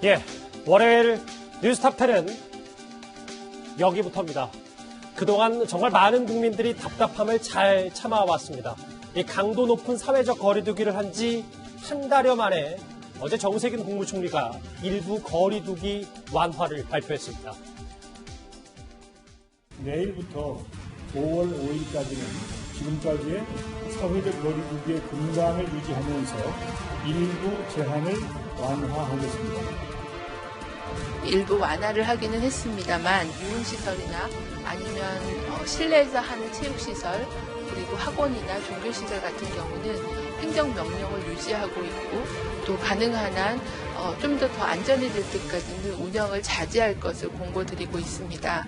예, 월요일 뉴스탑10은 여기부터입니다. 그동안 정말 많은 국민들이 답답함을 잘 참아왔습니다. 이 강도 높은 사회적 거리두기를 한 지 한 달여 만에 어제 정세균 국무총리가 일부 거리두기 완화를 발표했습니다. 내일부터 5월 5일까지는 지금까지의 사회적 거리두기의 건강을 유지하면서 일부 제한을 완화하겠습니다. 일부 완화를 하기는 했습니다만 유흥시설이나 아니면 실내에서 하는 체육시설 그리고 학원이나 종교시설 같은 경우는 행정명령을 유지하고 있고 또 가능한 한 좀 더 안전해질 때까지는 운영을 자제할 것을 공고드리고 있습니다.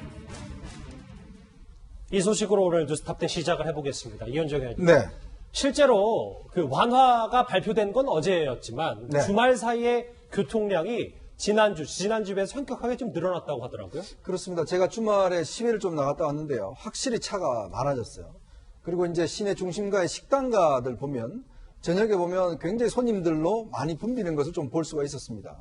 이 소식으로 오늘 뉴스탑10 시작을 해보겠습니다. 이현정 의원님. 네. 실제로 그 완화가 발표된 건 어제였지만 네. 주말 사이에 교통량이 지난주에 비해서 현격하게 좀 늘어났다고 하더라고요. 그렇습니다. 제가 주말에 시외를 좀 나갔다 왔는데요. 확실히 차가 많아졌어요. 그리고 이제 시내 중심가의 식당가들 보면 저녁에 보면 굉장히 손님들로 많이 붐비는 것을 좀 볼 수가 있었습니다.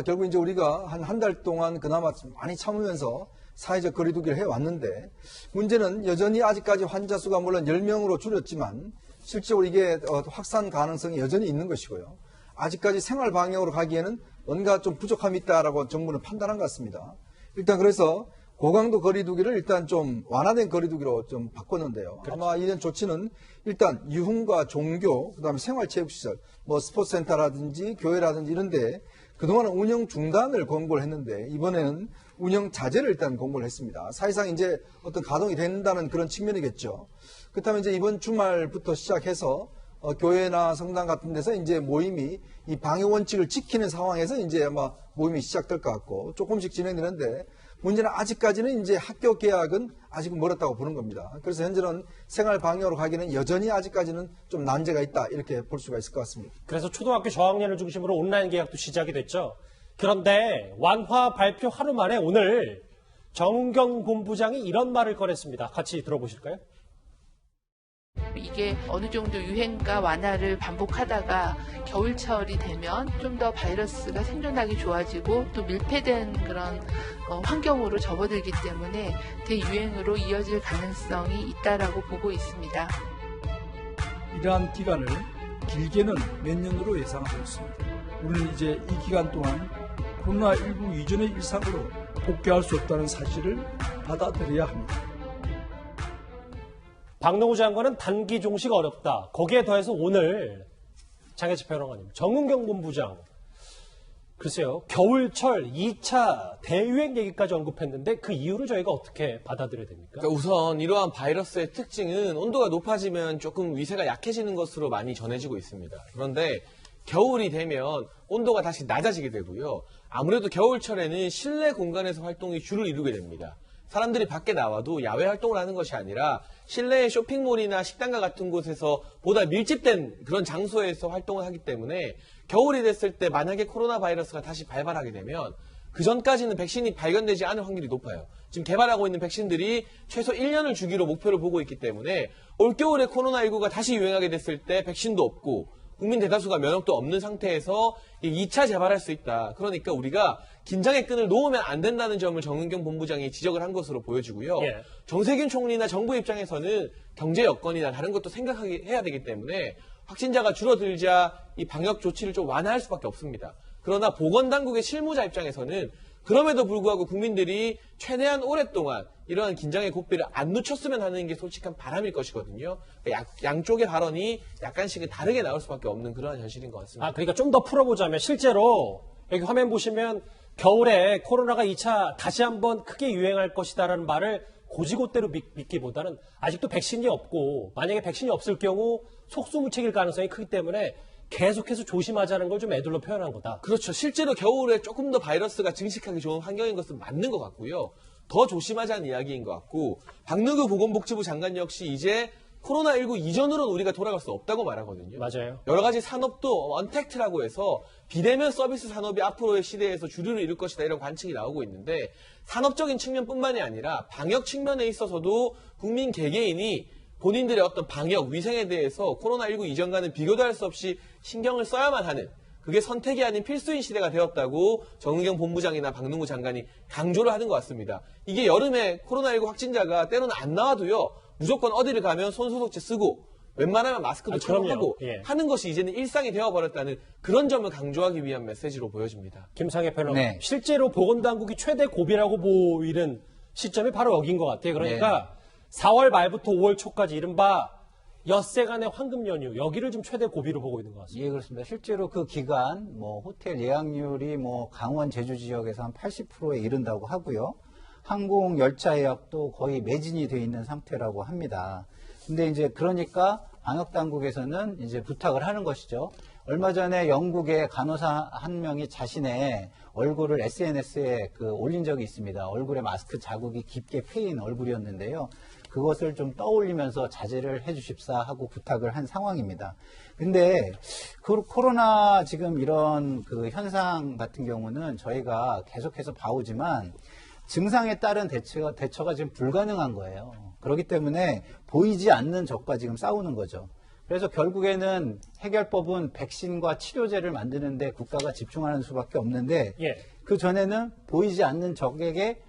결국 이제 우리가 한 달 동안 그나마 많이 참으면서 사회적 거리두기를 해왔는데 문제는 여전히 아직까지 환자 수가 물론 10명으로 줄였지만 실제로 이게 확산 가능성이 여전히 있는 것이고요. 아직까지 생활 방역으로 가기에는 뭔가 좀 부족함이 있다라고 정부는 판단한 것 같습니다. 일단 그래서 고강도 거리두기를 일단 좀 완화된 거리두기로 좀 바꿨는데요. 그렇죠. 아마 이런 조치는 일단 유흥과 종교, 그다음에 생활체육시설, 뭐 스포츠센터라든지 교회라든지 이런데 그동안은 운영 중단을 권고를 했는데 이번에는 운영 자제를 일단 권고를 했습니다. 사실상 이제 어떤 가동이 된다는 그런 측면이겠죠. 그렇다면 이제 이번 주말부터 시작해서 교회나 성당 같은 데서 이제 모임이 이 방역 원칙을 지키는 상황에서 이제 아마 모임이 시작될 것 같고 조금씩 진행되는데 문제는 아직까지는 이제 학교 개학은 아직은 멀었다고 보는 겁니다. 그래서 현재는 생활 방역으로 가기는 여전히 아직까지는 좀 난제가 있다 이렇게 볼 수가 있을 것 같습니다. 그래서 초등학교 저학년을 중심으로 온라인 개학도 시작이 됐죠. 그런데 완화 발표 하루 만에 오늘 정은경 본부장이 이런 말을 꺼냈습니다. 같이 들어보실까요? 이게 어느 정도 유행과 완화를 반복하다가 겨울철이 되면 좀 더 바이러스가 생존하기 좋아지고 또 밀폐된 그런 환경으로 접어들기 때문에 대유행으로 이어질 가능성이 있다라고 보고 있습니다. 이러한 기간을 길게는 몇 년으로 예상하고 있습니다. 우리는 이제 이 기간 동안 코로나19 이전의 일상으로 복귀할 수 없다는 사실을 받아들여야 합니다. 박능우 장관은 단기 종식 어렵다. 거기에 더해서 오늘 장혜지 평론가님, 정은경 본부장, 글쎄요, 겨울철 2차 대유행 얘기까지 언급했는데 그 이유를 저희가 어떻게 받아들여야 됩니까? 그러니까 우선 이러한 바이러스의 특징은 온도가 높아지면 조금 위세가 약해지는 것으로 많이 전해지고 있습니다. 그런데 겨울이 되면 온도가 다시 낮아지게 되고요. 아무래도 겨울철에는 실내 공간에서 활동이 주를 이루게 됩니다. 사람들이 밖에 나와도 야외 활동을 하는 것이 아니라 실내의 쇼핑몰이나 식당가 같은 곳에서 보다 밀집된 그런 장소에서 활동을 하기 때문에 겨울이 됐을 때 만약에 코로나 바이러스가 다시 발발하게 되면 그 전까지는 백신이 발견되지 않을 확률이 높아요. 지금 개발하고 있는 백신들이 최소 1년을 주기로 목표를 보고 있기 때문에 올겨울에 코로나19가 다시 유행하게 됐을 때 백신도 없고 국민 대다수가 면역도 없는 상태에서 2차 재발할 수 있다. 그러니까 우리가 긴장의 끈을 놓으면 안 된다는 점을 정은경 본부장이 지적을 한 것으로 보여지고요. 예. 정세균 총리나 정부 입장에서는 경제 여건이나 다른 것도 생각해야 되기 때문에 확진자가 줄어들자 이 방역 조치를 좀 완화할 수밖에 없습니다. 그러나 보건당국의 실무자 입장에서는 그럼에도 불구하고 국민들이 최대한 오랫동안 이러한 긴장의 고삐를 안 늦췄으면 하는 게 솔직한 바람일 것이거든요. 양쪽의 발언이 약간씩은 다르게 나올 수밖에 없는 그러한 현실인 것 같습니다. 그러니까 좀 더 풀어보자면 실제로 여기 화면 보시면 겨울에 코로나가 2차 다시 한번 크게 유행할 것이다라는 말을 고지고대로 믿기보다는 아직도 백신이 없고 만약에 백신이 없을 경우 속수무책일 가능성이 크기 때문에 계속해서 조심하자는 걸 좀 애들로 표현한 거다. 그렇죠. 실제로 겨울에 조금 더 바이러스가 증식하기 좋은 환경인 것은 맞는 것 같고요. 더 조심하자는 이야기인 것 같고 박능우 보건복지부 장관 역시 이제 코로나19 이전으로는 우리가 돌아갈 수 없다고 말하거든요. 맞아요. 여러 가지 산업도 언택트라고 해서 비대면 서비스 산업이 앞으로의 시대에서 주류를 이룰 것이다 이런 관측이 나오고 있는데 산업적인 측면뿐만이 아니라 방역 측면에 있어서도 국민 개개인이 본인들의 어떤 방역, 위생에 대해서 코로나19 이전과는 비교도 할 수 없이 신경을 써야만 하는 그게 선택이 아닌 필수인 시대가 되었다고 정은경 본부장이나 박능우 장관이 강조를 하는 것 같습니다. 이게 여름에 코로나19 확진자가 때로는 안 나와도요. 무조건 어디를 가면 손소독제 쓰고 웬만하면 마스크도 착용하고 예. 하는 것이 이제는 일상이 되어버렸다는 그런 점을 강조하기 위한 메시지로 보여집니다. 김상혜 평론가. 네. 실제로 보건당국이 최대 고비라고 보이는 시점이 바로 여기인 것 같아요. 그러니까 4월 말부터 5월 초까지 이른바 엿새간의 황금 연휴 여기를 좀 최대 고비로 보고 있는 것 같습니다. 예, 그렇습니다. 실제로 그 기간 호텔 예약률이 강원 제주 지역에서 한 80%에 이른다고 하고요. 항공 열차 예약도 거의 매진이 돼 있는 상태라고 합니다. 근데 이제 그러니까 방역 당국에서는 이제 부탁을 하는 것이죠. 얼마 전에 영국의 간호사 한 명이 자신의 얼굴을 SNS에 올린 적이 있습니다. 얼굴에 마스크 자국이 깊게 패인 얼굴이었는데요. 그것을 좀 떠올리면서 자제를 해 주십사 하고 부탁을 한 상황입니다. 근데 코로나 지금 이런 현상 같은 경우는 저희가 계속해서 봐오지만 증상에 따른 대처가 지금 불가능한 거예요. 그렇기 때문에 보이지 않는 적과 지금 싸우는 거죠. 그래서 결국에는 해결법은 백신과 치료제를 만드는데 국가가 집중하는 수밖에 없는데 예. 그 전에는 보이지 않는 적에게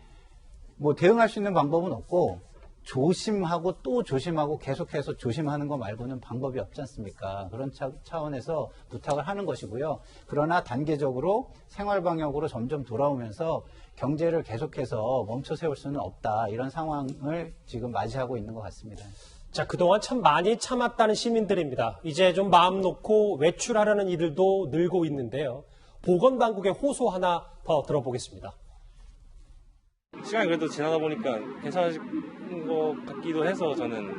대응할 수 있는 방법은 없고 조심하고 또 조심하고 계속해서 조심하는 거 말고는 방법이 없지 않습니까? 그런 차원에서 부탁을 하는 것이고요. 그러나 단계적으로 생활방역으로 점점 돌아오면서 경제를 계속해서 멈춰 세울 수는 없다. 이런 상황을 지금 맞이하고 있는 것 같습니다. 자, 그동안 참 많이 참았다는 시민들입니다. 이제 좀 마음 놓고 외출하려는 이들도 늘고 있는데요. 보건당국의 호소 하나 더 들어보겠습니다. 시간이 그래도 지나다 보니까 괜찮아질 것 같기도 해서 저는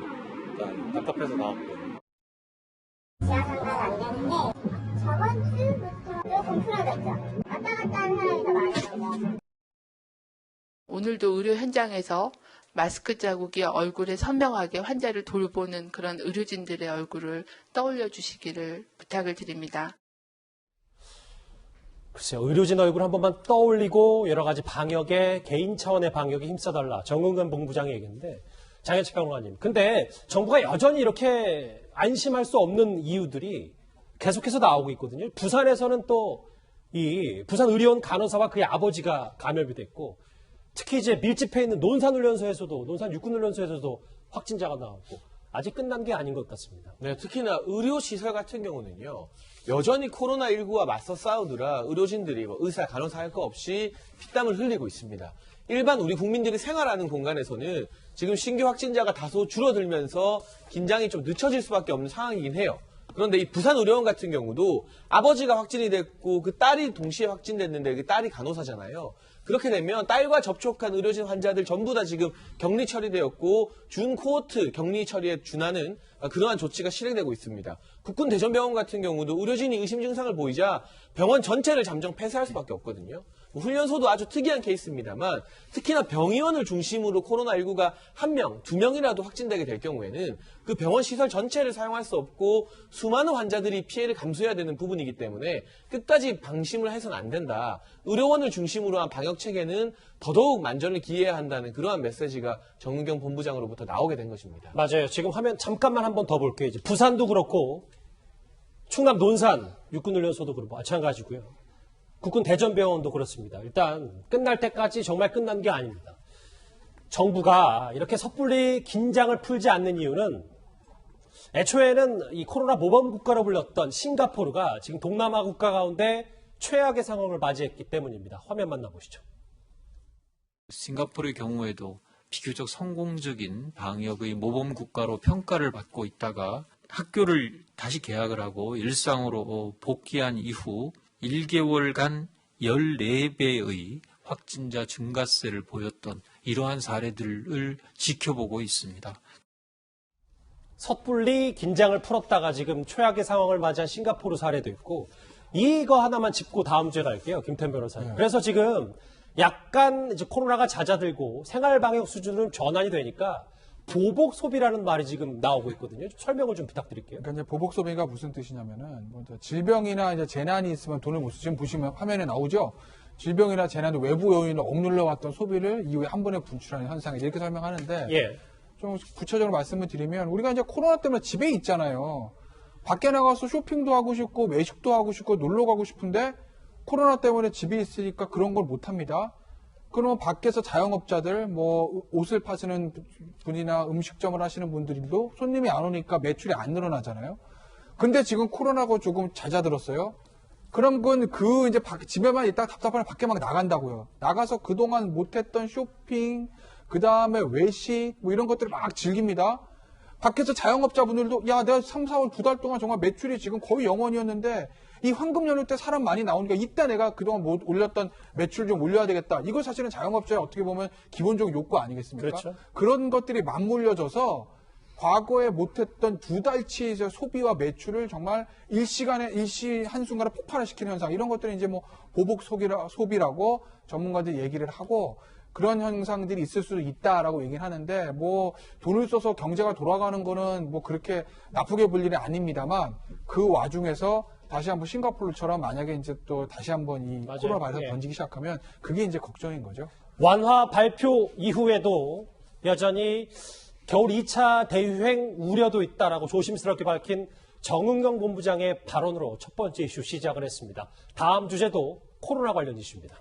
일단 답답해서 나왔고. 지하상가가 안 되는데 저번 주부터 조금 풀어졌죠. 왔다 갔다 하는 사람이 더 많아요. 오늘도 의료 현장에서 마스크 자국이 얼굴에 선명하게 환자를 돌보는 그런 의료진들의 얼굴을 떠올려 주시기를 부탁을 드립니다. 글쎄요, 의료진 얼굴 한 번만 떠올리고 여러 가지 방역에 개인 차원의 방역에 힘써달라. 정은근 본부장의 얘기인데 장현철 평론가님. 근데 정부가 여전히 이렇게 안심할 수 없는 이유들이 계속해서 나오고 있거든요. 부산에서는 또 이 부산 의료원 간호사와 그의 아버지가 감염이 됐고 특히 이제 밀집해 있는 논산훈련소에서도 논산 육군훈련소에서도 확진자가 나왔고 아직 끝난 게 아닌 것 같습니다. 네, 특히나 의료시설 같은 경우는요. 여전히 코로나19와 맞서 싸우느라 의료진들이 의사, 간호사 할 거 없이 피땀을 흘리고 있습니다. 일반 우리 국민들이 생활하는 공간에서는 지금 신규 확진자가 다소 줄어들면서 긴장이 좀 늦춰질 수밖에 없는 상황이긴 해요. 그런데 이 부산 의료원 같은 경우도 아버지가 확진이 됐고 그 딸이 동시에 확진됐는데 그 딸이 간호사잖아요. 그렇게 되면 딸과 접촉한 의료진 환자들 전부 다 지금 격리 처리되었고 준 코호트 격리 처리에 준하는 그러한 조치가 실행되고 있습니다. 국군 대전병원 같은 경우도 의료진이 의심 증상을 보이자 병원 전체를 잠정 폐쇄할 수밖에 없거든요. 훈련소도 아주 특이한 케이스입니다만 특히나 병의원을 중심으로 코로나19가 1명, 2명이라도 확진되게 될 경우에는 그 병원 시설 전체를 사용할 수 없고 수많은 환자들이 피해를 감수해야 되는 부분이기 때문에 끝까지 방심을 해서는 안 된다. 의료원을 중심으로 한 방역 체계는 더더욱 만전을 기해야 한다는 그러한 메시지가 정은경 본부장으로부터 나오게 된 것입니다. 맞아요. 지금 화면 잠깐만 한 번 더 볼게요. 이제 부산도 그렇고 충남 논산 육군훈련소도 그렇고 마찬가지고요. 국군 대전병원도 그렇습니다. 일단 끝날 때까지 정말 끝난 게 아닙니다. 정부가 이렇게 섣불리 긴장을 풀지 않는 이유는 애초에는 이 코로나 모범 국가로 불렸던 싱가포르가 지금 동남아 국가 가운데 최악의 상황을 맞이했기 때문입니다. 화면 만나보시죠. 싱가포르의 경우에도 비교적 성공적인 방역의 모범 국가로 평가를 받고 있다가 학교를 다시 개학을 하고 일상으로 복귀한 이후 1개월간 14배의 확진자 증가세를 보였던 이러한 사례들을 지켜보고 있습니다. 섣불리 긴장을 풀었다가 지금 최악의 상황을 맞이한 싱가포르 사례도 있고 이거 하나만 짚고 다음 주에 갈게요. 김태현 변호사님. 그래서 지금 약간 이제 코로나가 잦아들고 생활 방역 수준은 전환이 되니까 보복 소비라는 말이 지금 나오고 있거든요. 좀 설명을 좀 부탁드릴게요. 그러니까 이제 보복 소비가 무슨 뜻이냐면은 질병이나 이제 재난이 있으면 돈을 못 쓰. 지금 보시면 화면에 나오죠. 질병이나 재난도 외부 요인을 억눌러 왔던 소비를 이후에 한 번에 분출하는 현상이 이렇게 설명하는데 예. 좀 구체적으로 말씀을 드리면 우리가 이제 코로나 때문에 집에 있잖아요. 밖에 나가서 쇼핑도 하고 싶고 외식도 하고 싶고 놀러 가고 싶은데 코로나 때문에 집에 있으니까 그런 걸 못 합니다. 그러면 밖에서 자영업자들, 뭐 옷을 파시는 분이나 음식점을 하시는 분들도 손님이 안 오니까 매출이 안 늘어나잖아요. 근데 지금 코로나가 조금 잦아들었어요. 그럼 그건 이제 집에만 있다가 답답하면 밖에 막 나간다고요. 나가서 그동안 못했던 쇼핑, 그 다음에 외식, 뭐 이런 것들을 막 즐깁니다. 밖에서 자영업자분들도 야, 내가 3, 4월 2달 동안 정말 매출이 지금 거의 0원이었는데 이 황금 연휴 때 사람 많이 나오니까 이때 내가 그동안 못 올렸던 매출 좀 올려야 되겠다. 이거 사실은 자영업자의 어떻게 보면 기본적 욕구 아니겠습니까? 그렇죠. 그런 것들이 맞물려져서 과거에 못했던 2달치 소비와 매출을 정말 한순간에 폭발을 시키는 현상, 이런 것들이 이제 뭐 보복 소비라고 전문가들이 얘기를 하고 그런 현상들이 있을 수도 있다라고 얘기를 하는데 뭐 돈을 써서 경제가 돌아가는 거는 뭐 그렇게 나쁘게 볼 일은 아닙니다만 그 와중에서 다시 한번 싱가포르처럼 만약에 이제 또 다시 한번 이 맞아요. 코로나 바이러스 예. 번지기 시작하면 그게 이제 걱정인 거죠. 완화 발표 이후에도 여전히 겨울 2차 대유행 우려도 있다라고 조심스럽게 밝힌 정은경 본부장의 발언으로 첫 번째 이슈 시작을 했습니다. 다음 주제도 코로나 관련 이슈입니다.